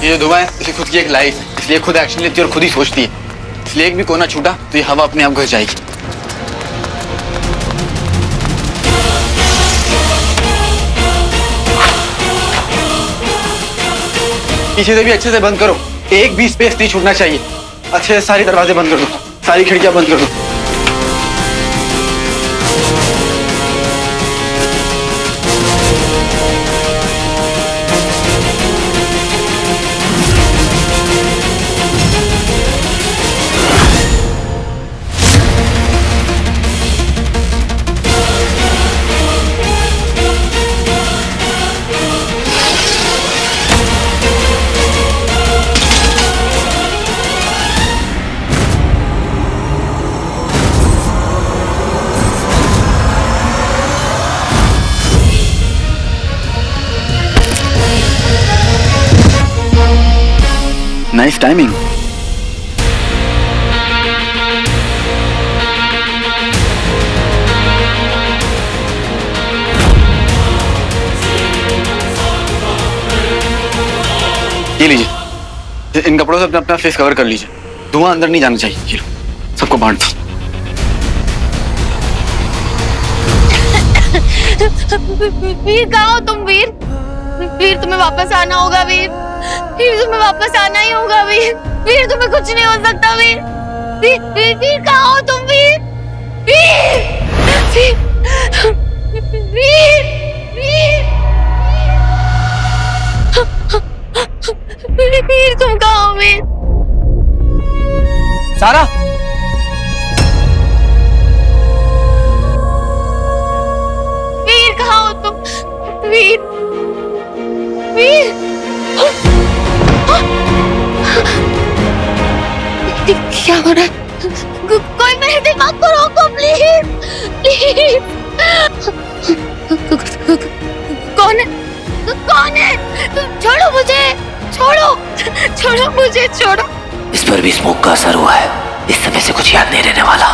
ये जो धुआं है इसकी खुद की एक लाइफ है, इसलिए खुद एक्शन लेती है और खुद ही सोचती है। इसलिए एक भी कोना छूटा तो ये हवा अपने आप घुस जाएगी। पीछे से भी अच्छे से बंद करो, एक भी स्पेस नहीं छूटना चाहिए। अच्छे से सारे दरवाजे बंद कर दो, सारी खिड़कियां बंद कर दो। Nice timing. ये लीजिए, इन कपड़ों से अपना अपना फेस कवर कर लीजिए। धुआं अंदर नहीं जाना चाहिए। ये लो, सबको बांट दो। वीर कहाँ हो तुम? वीर, वीर तुम्हें वापस आना होगा। वीर, वीर तुम्हें वापस आना ही होगा। वीर, वीर तुम्हें कुछ नहीं हो सकता। वीर, वीर, वीर, वीर कहाँ हो तुम? वीर, वीर, वीर, वीर, वीर तुम कहाँ हो? वीर, सारा, वीर कहाँ हो तुम? वीर, वीर, क्या हो रहा है? कोई मेरे दिमाग को रोको प्लीज, प्लीज। कौन है? कौन है? छोड़ो मुझे, छोड़ो, छोड़ो मुझे, छोड़ो। इस पर भी स्मोक का असर हुआ है। इस समय से कुछ याद नहीं रहने वाला।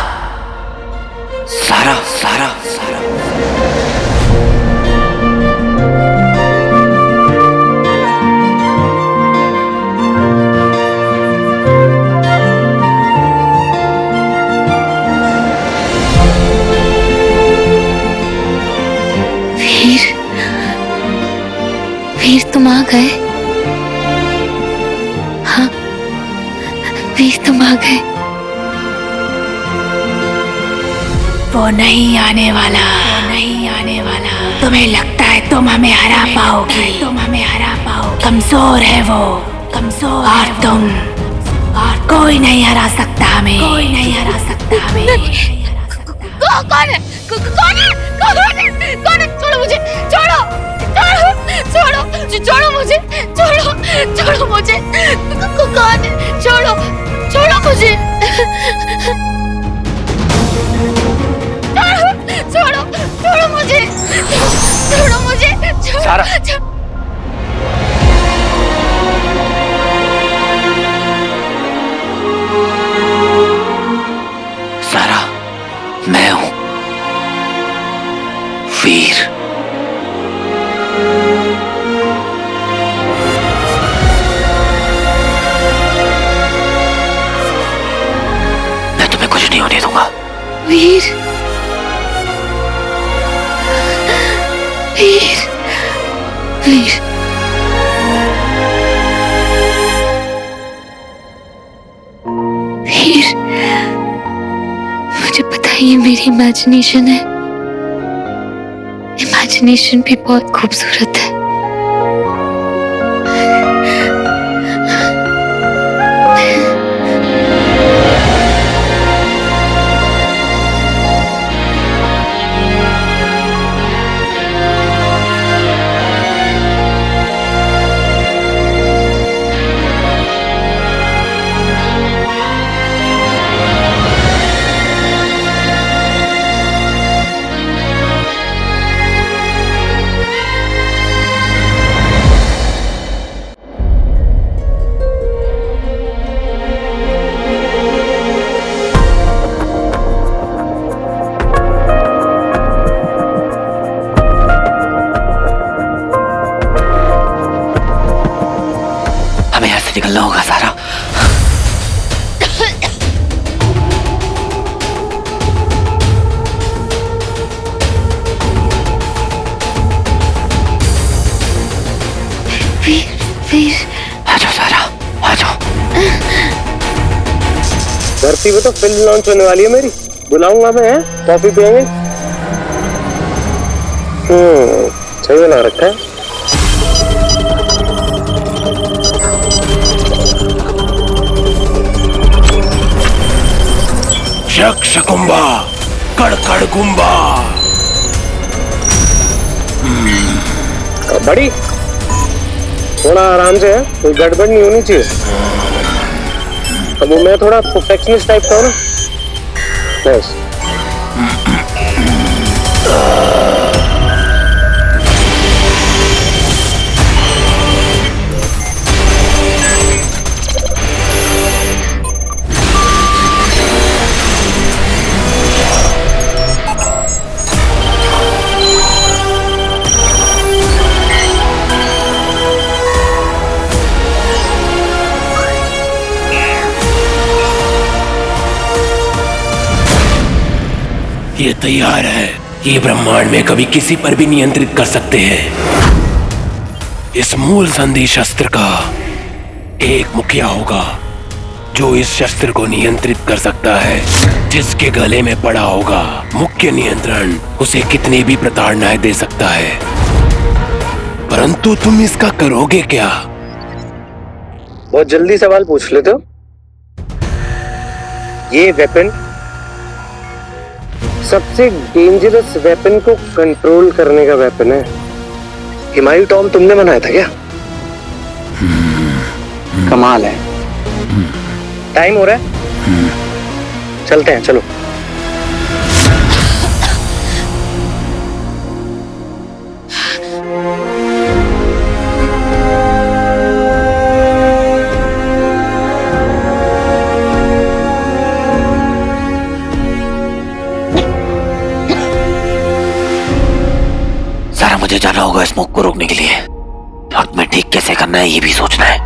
सारा, सारा, सारा। वीर तुम आ गए? हाँ वीर तुम आ गए। वो नहीं आने वाला, वो नहीं आने वाला। तुम्हें लगता है तुम हमें हरा पाओगी, तुम हमें हरा पाओगी। कमजोर है वो, कमजोर। और तुम, और कोई नहीं हरा सकता हमें, कोई नहीं हरा सकता हमें। कौन है? कौन है? कौन है? कौन है? छोड़ो मुझे, छोड़ो, छोड़ो, छोड़ो, छोड़ो मुझे, छोड़ो, छोड़ो मुझे। कौन है? छोड़ो, छोड़ो मुझे, छोड़ो, छोड़ो मुझे, छोड़ो मुझे, सारा। सारा, मैं हूं वीर। मैं तुम्हें कुछ नहीं होने दूंगा। वीर, वीर, वीर। वीर, मुझे पता है ये मेरी इमेजिनेशन है। इमेजिनेशन भी बहुत खूबसूरत है। से निकलना होगा सारा। वीर आ जाओ सारा, आ जाओ। धरती पे तो फिल्म लॉन्च होने वाली है मेरी, बुलाऊंगा मैं, है कॉफी पियेंगे। सही बना रखा है। शक शकुंबा कड़कड़ गुम्बा। बड़ी थोड़ा आराम से है, कोई गड़बड़ नहीं होनी चाहिए। अब मैं थोड़ा परफेक्शनिस्ट टाइप का हूँ ना, बस। ये तैयार है। ये ब्रह्मांड में कभी किसी पर भी नियंत्रित कर सकते हैं। इस मूल संधि शस्त्र का एक मुखिया होगा जो इस शस्त्र को नियंत्रित कर सकता है। जिसके गले में पड़ा होगा मुख्य नियंत्रण, उसे कितनी भी प्रताड़नाएं दे सकता है। परंतु तुम इसका करोगे क्या? बहुत जल्दी सवाल पूछ लेते हो। ये वेपन सबसे डेंजरस वेपन को कंट्रोल करने का वेपन है। हिमायू टॉम तुमने बनाया था क्या? कमाल है। टाइम हो रहा है, चलते हैं, चलो। सारा मुझे जाना होगा स्मोक को रोकने के लिए। वक्त में ठीक कैसे करना है ये भी सोचना है।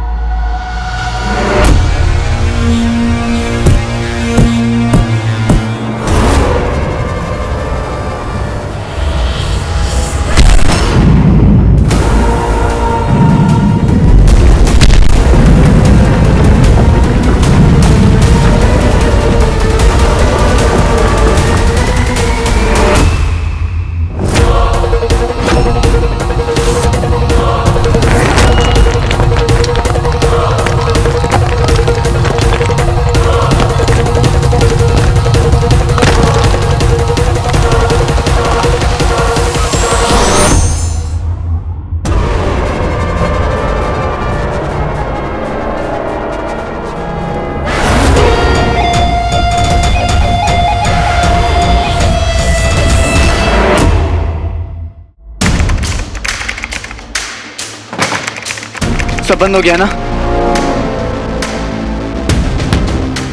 सब बंद हो गया ना?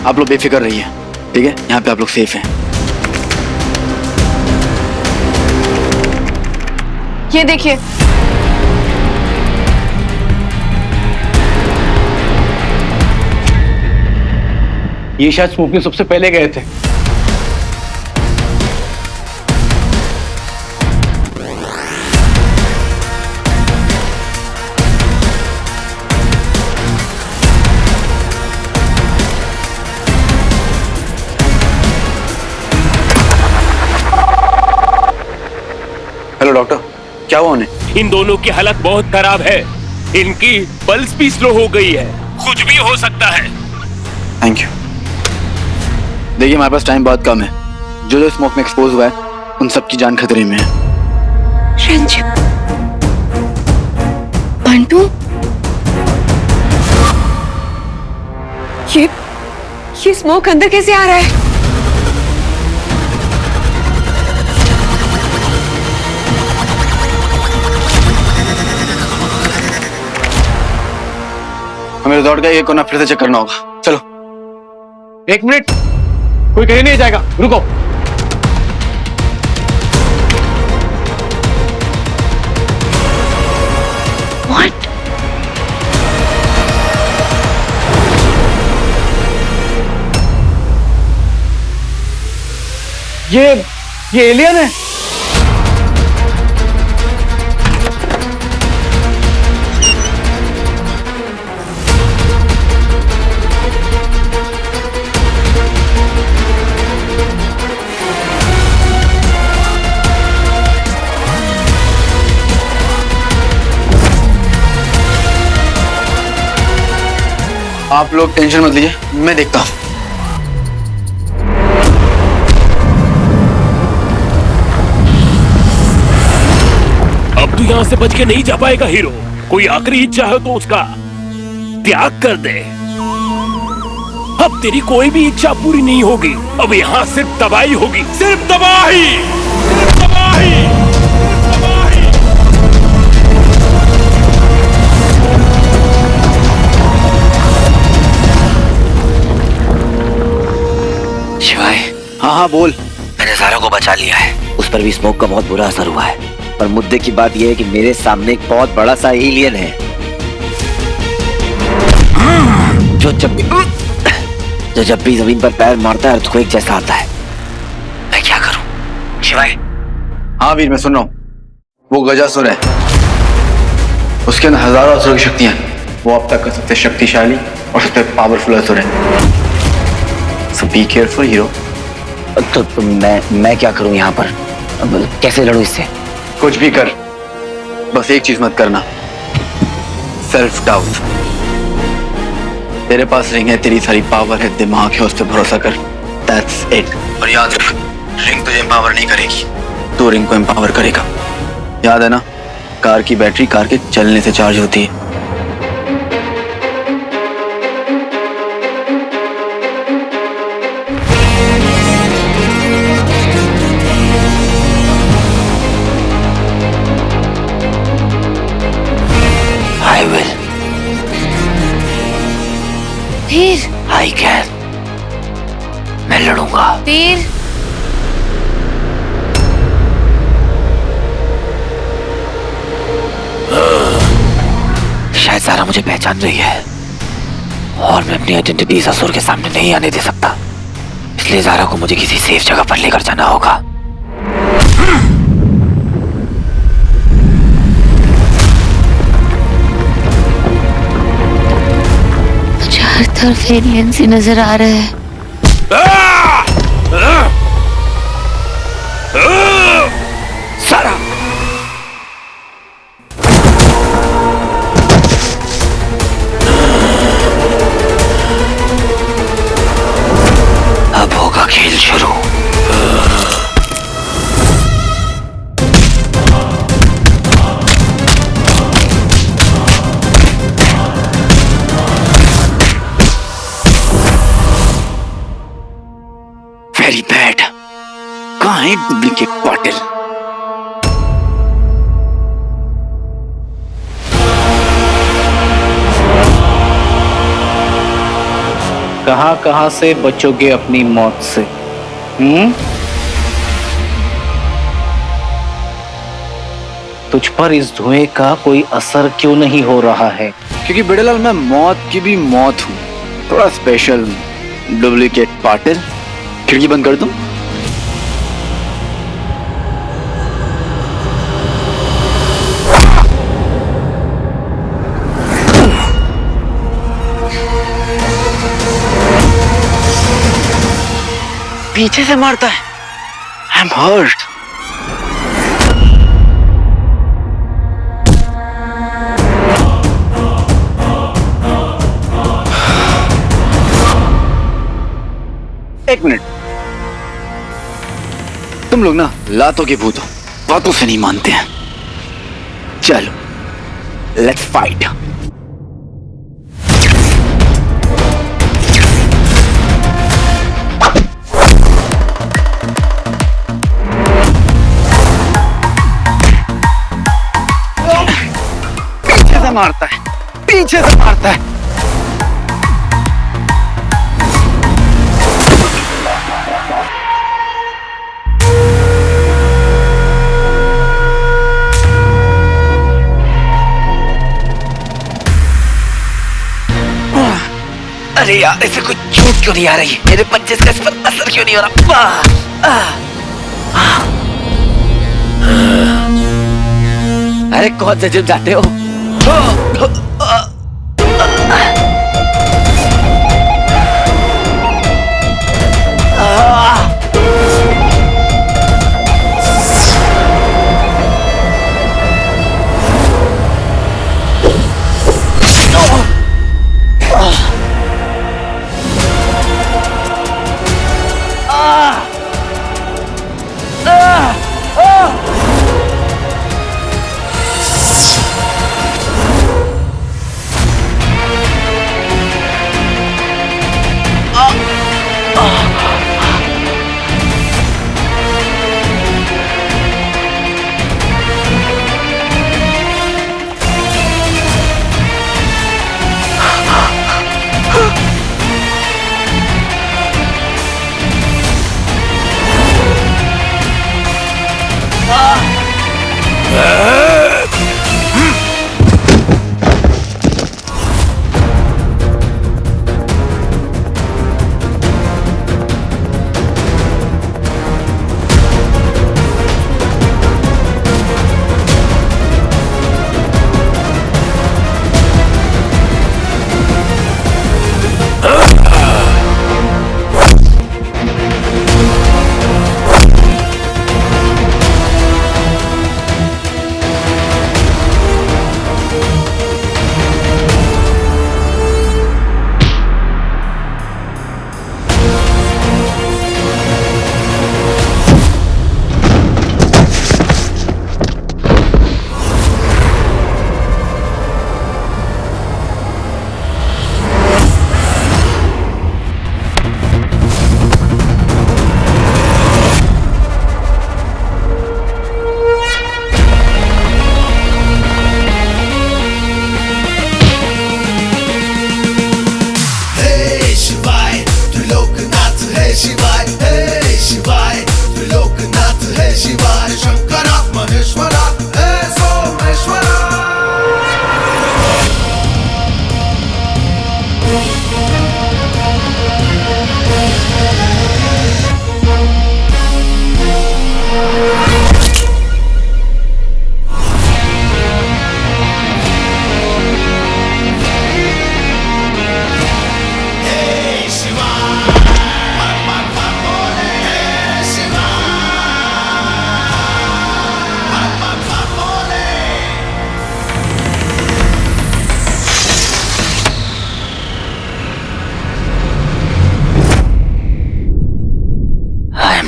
आप लोग बेफिक्र रहिए, ठीक है? यहाँ पे आप लोग सेफ हैं। ये देखिए, ये शायद स्मोक में सबसे पहले गए थे। हेलो डॉक्टर, क्या हुआ उन्हें? इन दोनों की हालत बहुत खराब है। इनकी पल्स भी स्लो हो गई है। कुछ भी हो सकता है। Thank you. देखिए, हमारे पास टाइम बहुत कम है। जो स्मोक में एक्सपोज हुआ है उन सबकी जान खतरे में है। रंजू, बंटू, ये स्मोक अंदर कैसे आ रहा है? हमें रिजॉर्ट का एक कोना फिर से चेक करना होगा। चलो। 1 मिनट, कोई कहीं नहीं जाएगा, रुको। What? ये एलियन है। आप लोग टेंशन मत लीजिए, मैं देखता हूं। अब तू यहाँ से बच के नहीं जा पाएगा हीरो। कोई आखिरी इच्छा है तो उसका त्याग कर दे। अब तेरी कोई भी इच्छा पूरी नहीं होगी। अब यहाँ सिर्फ तबाही होगी, सिर्फ तबाही, सिर्फ तबाही, सिर्फ तबाही। शिवाय, हाँ बोल। मैंने ज़ारा को बचा लिया है। उस पर भी स्मोक का बहुत बुरा असर हुआ है। पर मुद्दे की बात यह है कि मेरे सामने एक बहुत बड़ा सा एलियन है जो जब भी जमीन पर पैर मारता है अर्थक्वेक जैसा आता है। मैं क्या करूं शिवाय? हाँ वीर, मैं सुन रहा हूँ। वो गजासुर है, उसके अंदर हजारों असुर की शक्तियां हैं। वो अब तक का सबसे शक्तिशाली और सबसे पावरफुल असुर है। So be careful, hero. तो मैं क्या करूं यहाँ पर? अब कैसे लड़ूं इससे? कुछ भी कर, बस एक चीज मत करना, सेल्फ डाउट। तेरे पास रिंग है, तेरी सारी पावर है, दिमाग है, उस पर भरोसा कर। That's it। और याद रख, रिंग तुझे एम्पावर नहीं करेगी, तू रिंग को एम्पावर करेगा। याद है ना, कार की बैटरी कार के चलने से चार्ज होती है। I will। Veer, I can। मैं लड़ूंगा। वीर, शायद ज़ारा मुझे पहचान रही है और मैं अपनी आइडेंटिटी इस असुर के सामने नहीं आने दे सकता। इसलिए ज़ारा को मुझे किसी सेफ जगह पर लेकर जाना होगा। चार तरफ एलियन से नजर आ रहे हैं। ज़ारा, अब होगा खेल शुरू। Very bad. कहाँ है डुप्लीकेट पाटिल? कहां से बचोगे अपनी मौत से? तुझ पर इस धुएं का कोई असर क्यों नहीं हो रहा है? क्योंकि बेड़ेलाल, मैं मौत की भी मौत हूँ, थोड़ा स्पेशल हूँ। डुप्लीकेट पाटिल, खिड़की बंद कर दूं? पीछे से मारता है। I am hurt. एक मिनट, तुम लोग ना लातों के भूत हो, बातों से नहीं मानते हैं। चलो लेट्स फाइट। पीछे से मारता है, पीछे से मारता है। अरे यार, इसे कोई चोट क्यों नहीं आ रही? मेरे पंचेस का इस पर असर क्यों नहीं हो रहा? अरे कौन से जिम जाते हो?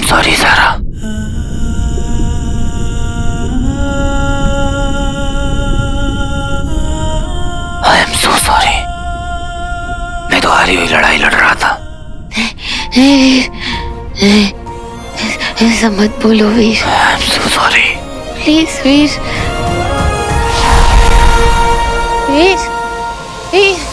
सॉरी सारा। आई एम सो सॉरी। मैं तो हारी हुई लड़ाई लड़ रहा था। ऐसा मत बोलो Veer. I am so sorry. Please Veer. Veer Veer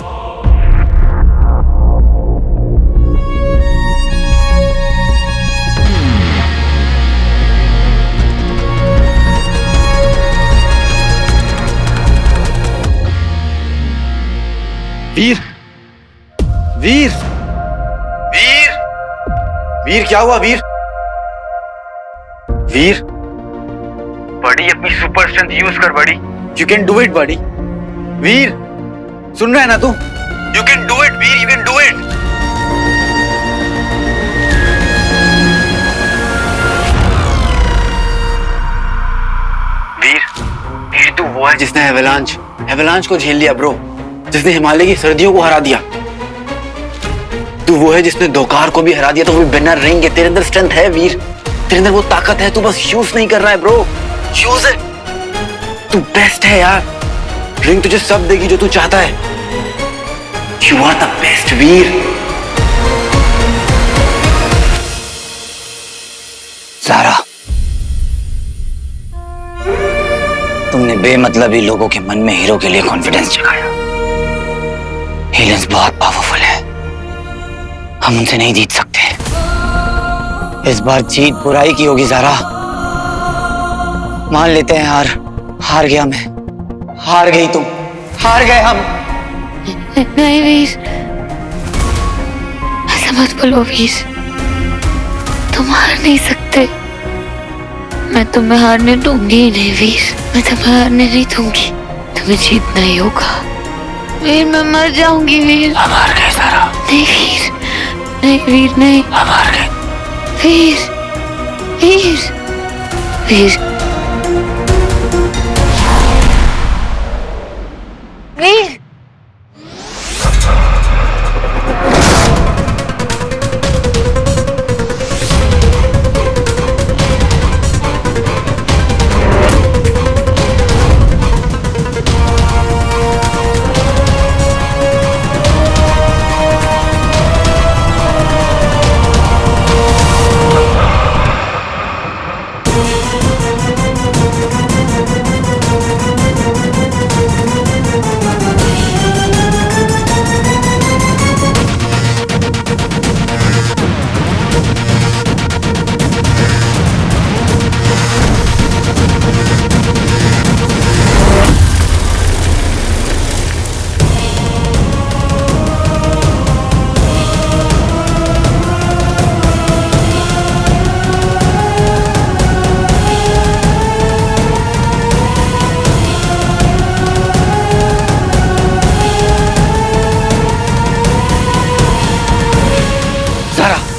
Veer Veer Veer Veer क्या हुआ वीर? वीर बड़ी अपनी सुपर स्ट्रेंथ यूज कर बड़ी। यू कैन डू इट बड़ी। वीर सुन रहा है ना तू? You can do it Veer, you can do it. Veer Veer तू वो है जिसने एवलांच को झेल लिया ब्रो, जिसने हिमालय की सर्दियों को हरा दिया। तू वो है जिसने दोकार को भी हरा दिया, तो वो बिना रिंग के। तेरे अंदर स्ट्रेंथ है वीर, तेरे अंदर वो ताकत है, तू बस यूज नहीं कर रहा है ब्रो। Use it. तू बेस्ट है यार। रिंग तुझे सब देगी जो तू चाहता है। यू आर द बेस्ट वीर। सारा, तुमने बेमतलबी लोगों के मन में हीरो के लिए कॉन्फिडेंस जगाया। हीलर्स बहुत पावरफुल है, हम उनसे नहीं जीत सकते। इस बार जीत बुराई की होगी ज़ारा। मान लेते हैं हार गया मैं, हार गई तुम, हार गए हम। नहीं वीर, ऐसा मत बोलो वीर। तुम हार नहीं सकते। मैं तुम्हें हारने दूंगी ही नहीं वीर, मैं तुम्हें हारने नहीं दूंगी, तुम्हें जीतना ही होगा वीर। मैं मर जाऊंगी वीर। हम हार गए सारा। नहीं वीर, नहीं वीर, नहीं। हम हार गए वीर, वीर, वीर, वीर।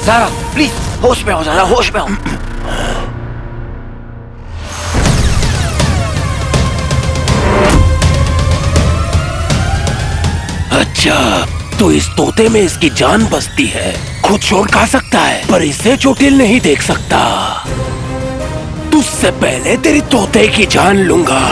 ज़ारा प्लीज होश में हो, ज़ारा होश में हो। अच्छा, तो इस तोते में इसकी जान बसती है। खुद चोट खा सकता है पर इसे चोटिल नहीं देख सकता। तुझसे पहले तेरी तोते की जान लूंगा।